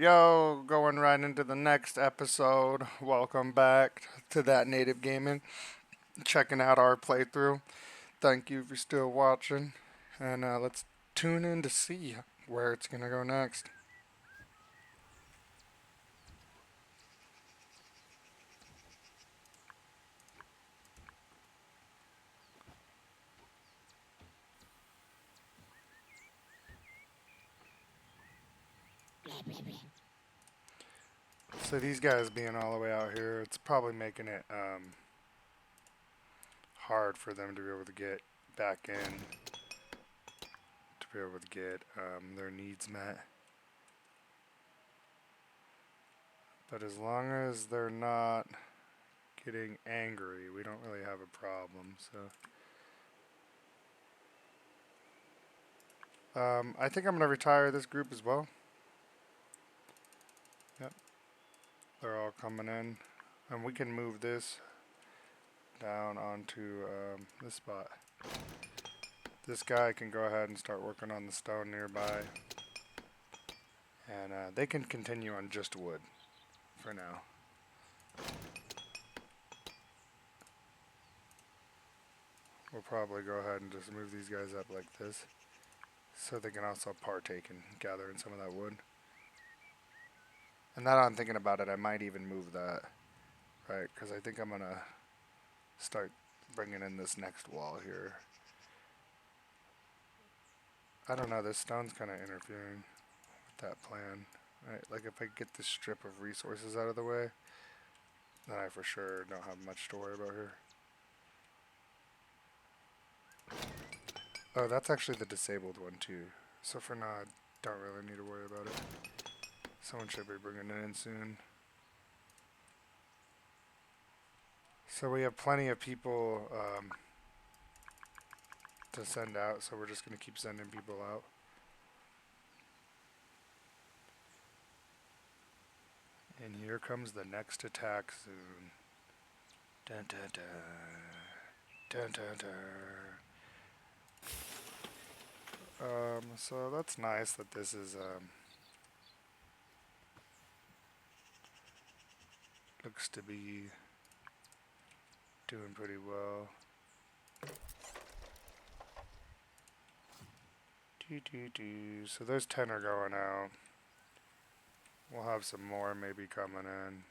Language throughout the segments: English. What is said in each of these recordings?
Yo, going right into the next episode. Welcome back to That Native Gaming. Checking out our playthrough. Thank you for still watching. And let's tune in to see where it's going to go next. So these guys being all the way out here, it's probably making it hard for them to be able to get back in, to be able to get their needs met. But as long as they're not getting angry, we don't really have a problem. So I think I'm going to retire this group as well. Yep, they're all coming in. And we can move this down onto this spot. This guy can go ahead and start working on the stone nearby. And they can continue on just wood for now. We'll probably go ahead and just move these guys up like this, so they can also partake in gathering some of that wood. And now that I'm thinking about it, I might even move that, right? Because I think I'm going to start bringing in this next wall here. I don't know, this stone's kind of interfering with that plan. Right? Like if I get this strip of resources out of the way, then I for sure don't have much to worry about here. Oh, that's actually the disabled one too. So for now, I don't really need to worry about it. Someone should be bringing it in soon. So we have plenty of people to send out, so we're just going to keep sending people out. And here comes the next attack soon. Dun dun dun. Dun dun dun. So that's nice that this is looks to be doing pretty well. So those 10 are going out. We'll have some more maybe coming in.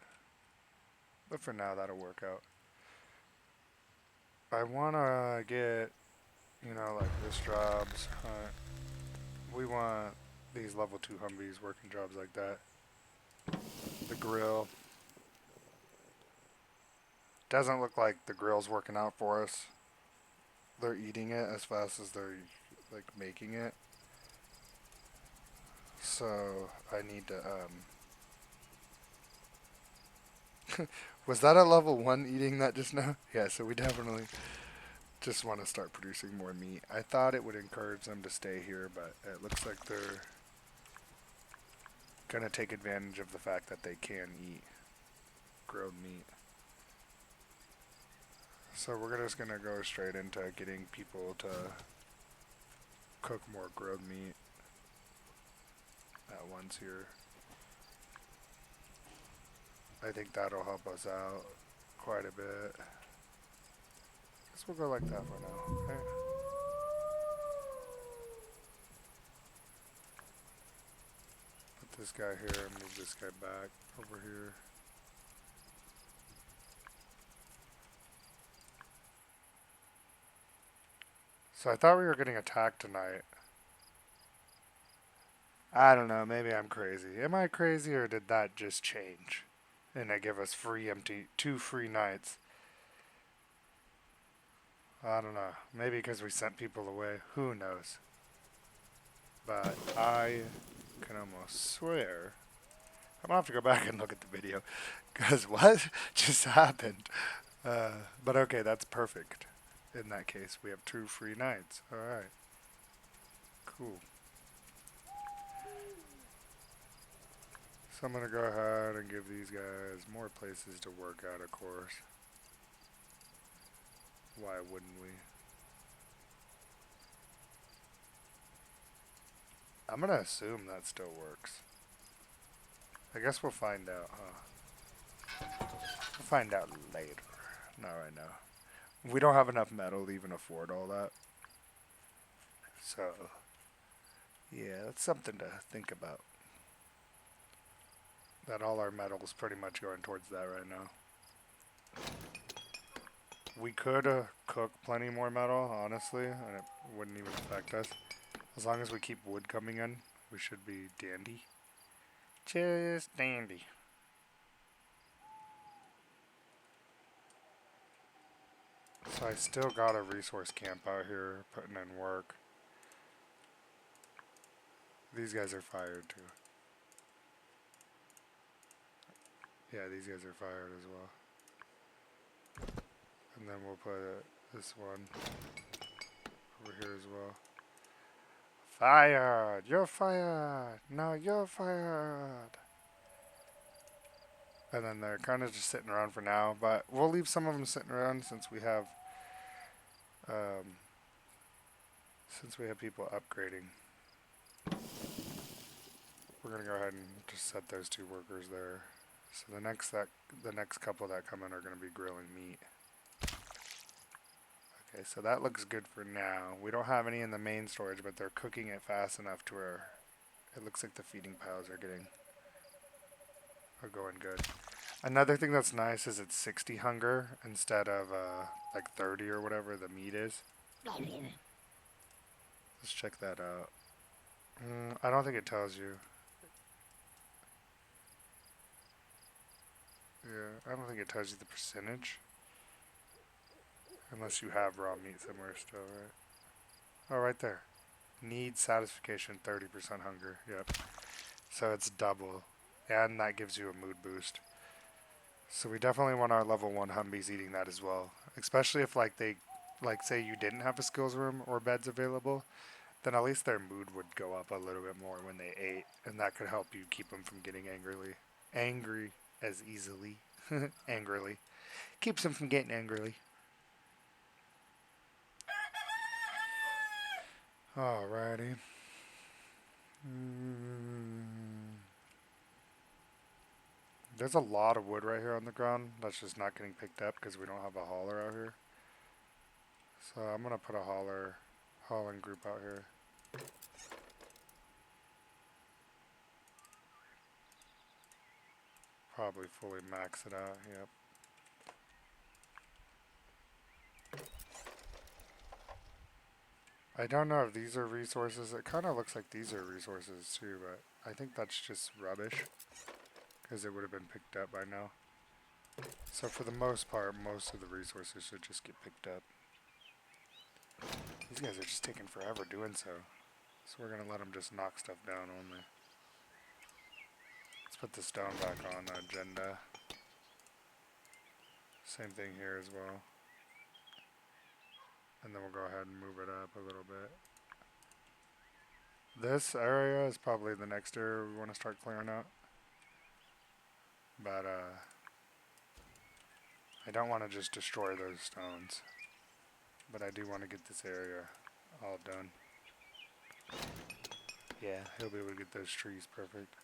But for now, that'll work out. I want to get, like this jobs. We want these level 2 Humbies working jobs like that. The grill. Doesn't look like the grill's working out for us. They're eating it as fast as they're like making it. So I need to was that a level 1 eating that just now? Yeah, so we definitely just want to start producing more meat. I thought it would encourage them to stay here, but it looks like they're going to take advantage of the fact that they can eat grilled meat. So we're just going to go straight into getting people to cook more grilled meat at once here. I think that'll help us out quite a bit. Guess we'll go like that for now, okay? Put this guy here and move this guy back over here. So I thought we were getting attacked tonight. I don't know, maybe I'm crazy. Am I crazy or did that just change? And they give us two free nights. I don't know. Maybe because we sent people away. Who knows? But I can almost swear. I'm gonna have to go back and look at the video. Because what just happened? But okay, that's perfect. In that case, we have 2 free nights. Alright. Cool. So I'm going to go ahead and give these guys more places to work at, of course. Why wouldn't we? I'm going to assume that still works. I guess we'll find out, huh? We'll find out later. Not right now. We don't have enough metal to even afford all that. So, yeah, that's something to think about. That all our metal is pretty much going towards that right now. We could cook plenty more metal, honestly, and it wouldn't even affect us. As long as we keep wood coming in, we should be dandy. Just dandy. So I still got a resource camp out here putting in work. These guys are fired too. Yeah, these guys are fired as well. And then we'll put this one over here as well. Fired! You're fired! No, you're fired! And then they're kind of just sitting around for now, but we'll leave some of them sitting around since we have um, people upgrading. We're gonna go ahead and just set those two workers there. So the next couple that come in are gonna be grilling meat. Okay, so that looks good for now. We don't have any in the main storage, but they're cooking it fast enough to where it looks like the feeding piles are going good. Another thing that's nice is it's 60 hunger instead of like 30 or whatever the meat is. Let's check that out. I don't think it tells you. Yeah, I don't think it tells you the percentage. Unless you have raw meat somewhere still, right? Oh, right there. Need satisfaction, 30% hunger. Yep. So it's double. And that gives you a mood boost. So we definitely want our level 1 Humbies eating that as well. Especially if like say you didn't have a skills room or beds available, then at least their mood would go up a little bit more when they ate. And that could help you keep them from getting angry as easily. Angrily. Keeps them from getting angrily. Alrighty. There's a lot of wood right here on the ground that's just not getting picked up because we don't have a hauler out here. So I'm going to put a hauling group out here. Probably fully max it out, yep. I don't know if these are resources. It kind of looks like these are resources too, but I think that's just rubbish because it would have been picked up by now. So for the most part, most of the resources should just get picked up. These guys are just taking forever doing so. So we're going to let them just knock stuff down only. Let's put the stone back on the agenda. Same thing here as well. And then we'll go ahead and move it up a little bit. This area is probably the next area we want to start clearing out. But I don't want to just destroy those stones. But I do want to get this area all done. Yeah, he'll be able to get those trees perfect.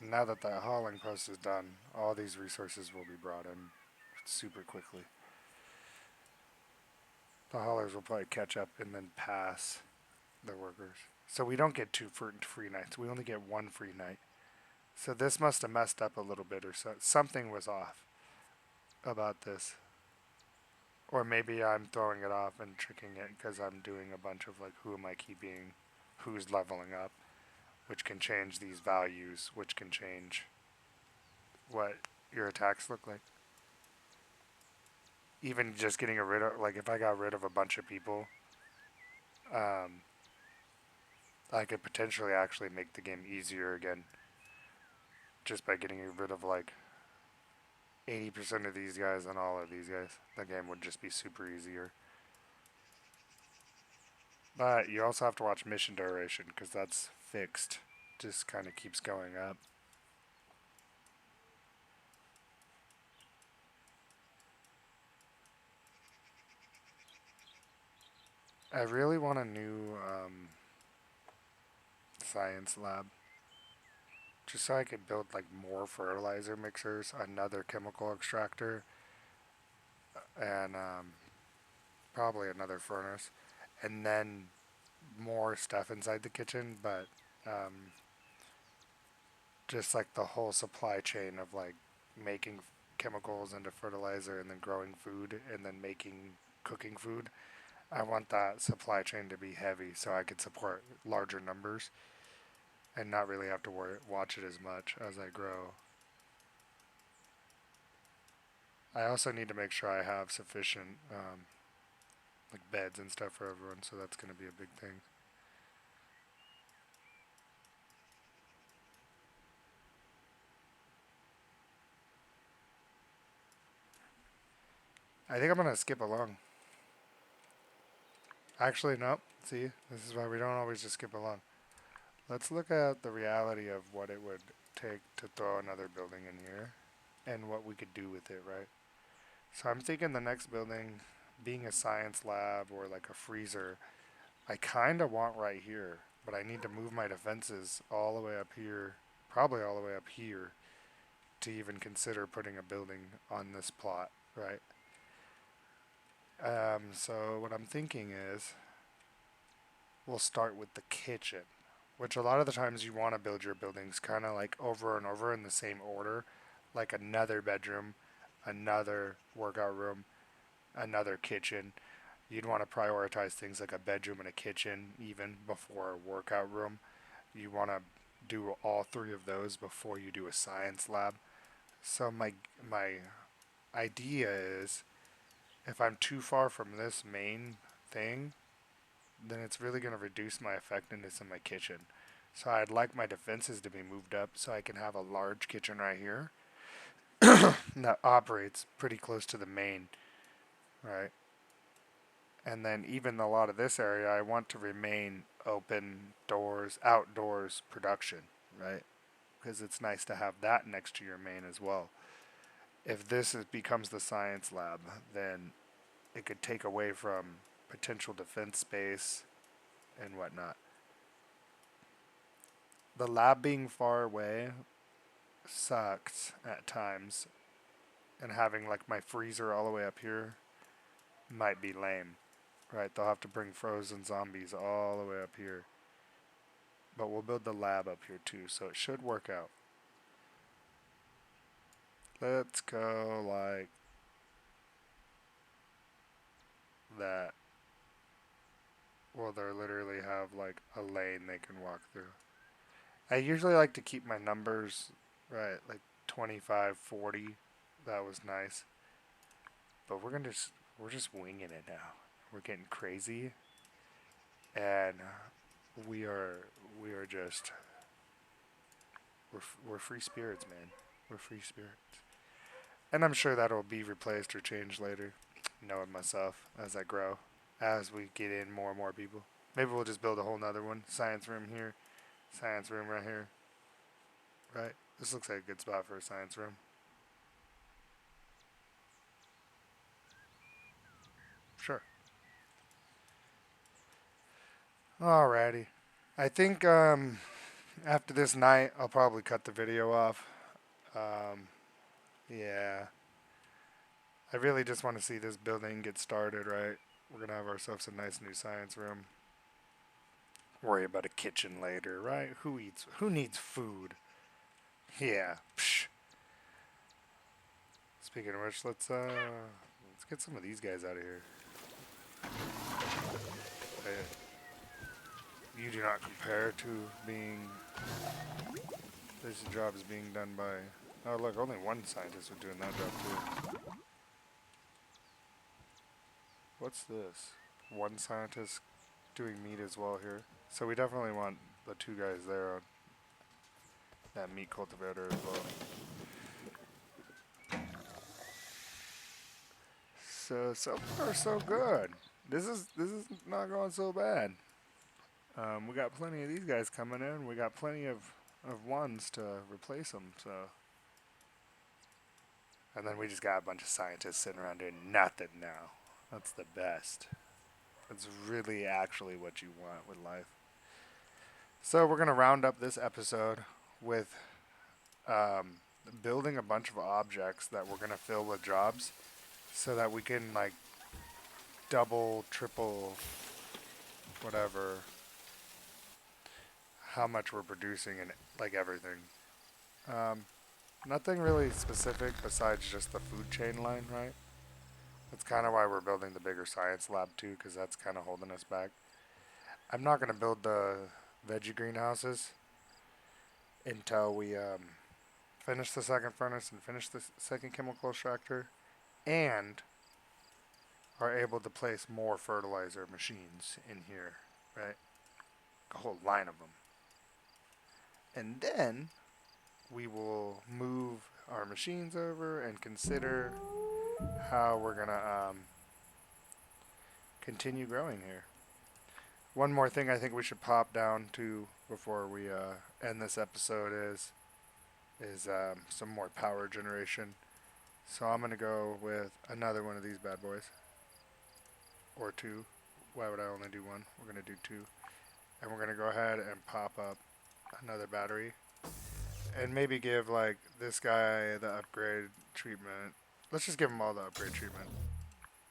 And now that that hauling post is done, all these resources will be brought in super quickly. The haulers will probably catch up and then pass the workers. So we don't get 2 free nights. We only get 1 free night. So this must have messed up a little bit or so. Something was off about this. Or maybe I'm throwing it off and tricking it because I'm doing a bunch of like who am I keeping, who's leveling up, which can change these values, which can change what your attacks look like. Even just getting rid of, like if I got rid of a bunch of people, I could potentially actually make the game easier again. Just by getting rid of like 80% of these guys and all of these guys. The game would just be super easier. But you also have to watch mission duration because that's fixed. Just kind of keeps going up. I really want a new science lab. Just so I could build like more fertilizer mixers, another chemical extractor, and probably another furnace, and then more stuff inside the kitchen, but um, just like the whole supply chain of like making chemicals into fertilizer and then growing food and then making cooking food. I want that supply chain to be heavy so I could support larger numbers and not really have to watch it as much as I grow. I also need to make sure I have sufficient like beds and stuff for everyone, so that's going to be a big thing. I think I'm going to skip along. Actually, nope. See, this is why we don't always just skip along. Let's look at the reality of what it would take to throw another building in here and what we could do with it, right? So I'm thinking the next building being a science lab or like a freezer, I kind of want right here, but I need to move my defenses all the way up here, probably all the way up here, to even consider putting a building on this plot, right? So what I'm thinking is we'll start with the kitchen, which a lot of the times you want to build your buildings kind of like over and over in the same order, like another bedroom, another workout room, another kitchen. You'd want to prioritize things like a bedroom and a kitchen even before a workout room. You want to do all three of those before you do a science lab. So my idea is if I'm too far from this main thing, then it's really going to reduce my effectiveness in my kitchen. So I'd like my defenses to be moved up so I can have a large kitchen right here that operates pretty close to the main, right? And then even a lot of this area, I want to remain open doors, outdoors production, right? Because it's nice to have that next to your main as well. If becomes the science lab, then it could take away from potential defense space and whatnot. The lab being far away sucks at times, and having like my freezer all the way up here might be lame, right? They'll have to bring frozen zombies all the way up here. But we'll build the lab up here too, so it should work out. Let's go like that. Well, they literally have like a lane they can walk through. I usually like to keep my numbers right, like 25, 40. That was nice. But we're just winging it now. We're getting crazy, and we are we are just we're free spirits, man. We're free spirits. And I'm sure that'll be replaced or changed later, knowing myself as I grow, as we get in more and more people. Maybe we'll just build a whole nother one. Science room here, science room right here. Right? This looks like a good spot for a science room. Sure. Alrighty. I think after this night, I'll probably cut the video off. Um, yeah. I really just want to see this building get started, right? We're going to have ourselves a nice new science room. Worry about a kitchen later, right? Who needs food? Yeah. Psh. Speaking of which, let's get some of these guys out of here. You do not compare to being. This job is being done by. Oh look, only one scientist was doing that job too. What's this? One scientist doing meat as well here. So we definitely want the two guys there on that meat cultivator as well. So far so good. This is not going so bad. We got plenty of these guys coming in. We got plenty of ones to replace them. So, and then we just got a bunch of scientists sitting around doing nothing now. That's the best. That's really actually what you want with life. So we're gonna round up this episode with um, building a bunch of objects that we're gonna fill with jobs, so that we can like double, triple, whatever, how much we're producing and like everything. Um, Nothing really specific besides just the food chain line, right? That's kind of why we're building the bigger science lab too, because that's kind of holding us back. I'm not gonna build the veggie greenhouses until we finish the second furnace and finish the second chemical extractor, and are able to place more fertilizer machines in here, right? A whole line of them. And then we will move our machines over and consider how we're going to continue growing here. One more thing I think we should pop down to before we end this episode is some more power generation. So I'm going to go with another one of these bad boys. Or two. Why would I only do one? We're going to do two. And we're going to go ahead and pop up another battery. And maybe give like this guy the upgrade treatment. Let's just give him all the upgrade treatment.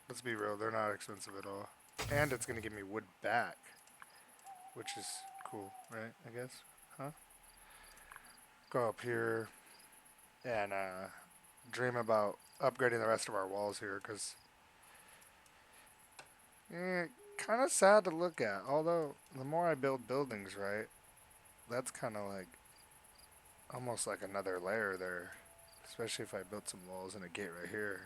Let's be real, they're not expensive at all. And it's going to give me wood back, which is cool, right? I guess. Huh? Go up here and dream about upgrading the rest of our walls here, because kind of sad to look at. Although the more I build buildings, right, that's kind of like almost like another layer there. Especially if I built some walls and a gate right here.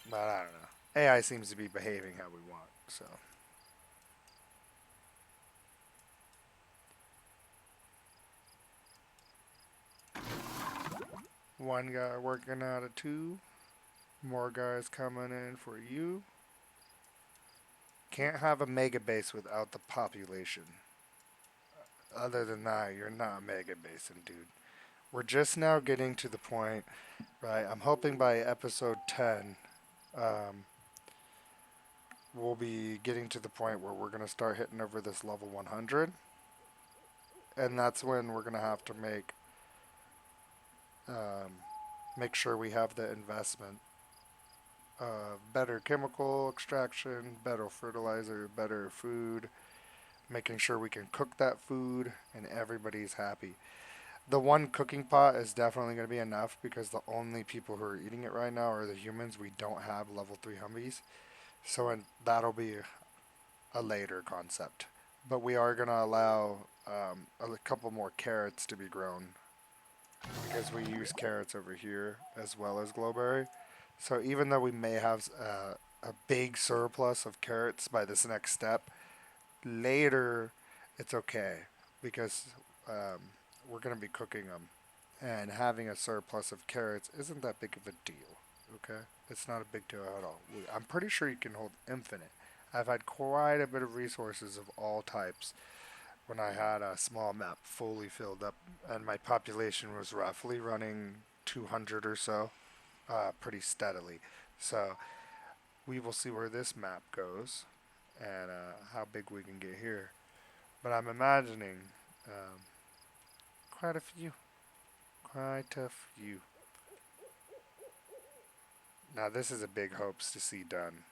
But I don't know. AI seems to be behaving how we want, so. One guy working out of two. More guys coming in for you. Can't have a mega base without the population. Other than that, you're not mega basing, dude. We're just now getting to the point, right? I'm hoping by episode 10, um, we'll be getting to the point where we're going to start hitting over this level 100. And that's when we're going to have to um, make sure we have the investment of better chemical extraction, better fertilizer, better food, making sure we can cook that food and everybody's happy. The one cooking pot is definitely going to be enough because the only people who are eating it right now are the humans. We don't have level 3 Humbies. So that'll be a later concept. But we are going to allow a couple more carrots to be grown because we use carrots over here as well as glowberry. So even though we may have a big surplus of carrots by this next step, later it's okay because we're going to be cooking them. And having a surplus of carrots isn't that big of a deal, okay? It's not a big deal at all. I'm pretty sure you can hold infinite. I've had quite a bit of resources of all types when I had a small map fully filled up, and my population was roughly running 200 or so, pretty steadily. So we will see where this map goes and how big we can get here. But I'm imagining um, quite a few. Quite a few. Now this is a big hopes to see done.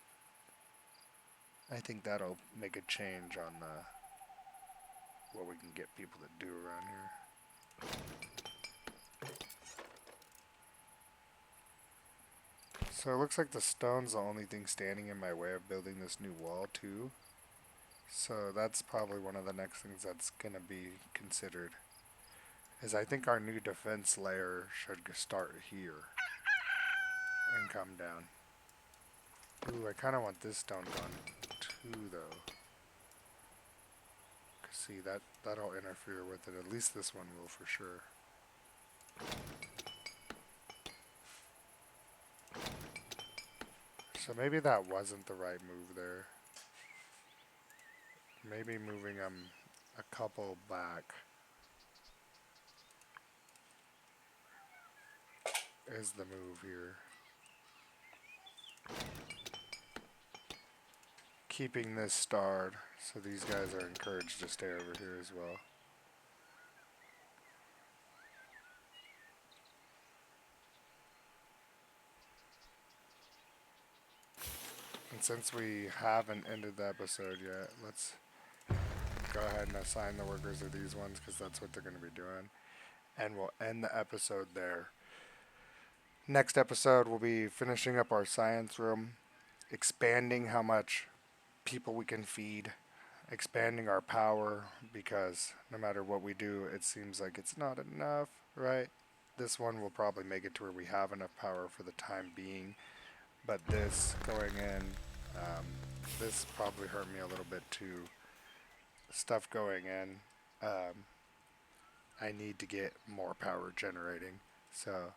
I think that'll make a change on what we can get people to do around here. So it looks like the stone's the only thing standing in my way of building this new wall too. So that's probably one of the next things that's going to be considered. Is I think our new defense layer should start here and come down. Ooh, I kind of want this stone gone too though. See, that'll interfere with it. At least this one will for sure. So maybe that wasn't the right move there. Maybe moving them a couple back is the move here. keeping this starred, so these guys are encouraged to stay over here as well. And since we haven't ended the episode yet, let's go ahead and assign the workers to these ones because that's what they're going to be doing. And we'll end the episode there. Next episode, we'll be finishing up our science room, expanding how much people we can feed, expanding our power because no matter what we do, it seems like it's not enough, right? This one will probably make it to where we have enough power for the time being, but this going in, um, this probably hurt me a little bit too. Stuff going in, um, I need to get more power generating. So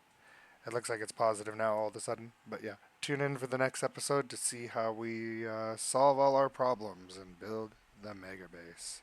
it looks like it's positive now all of a sudden. But yeah, tune in for the next episode to see how we solve all our problems and build the mega base.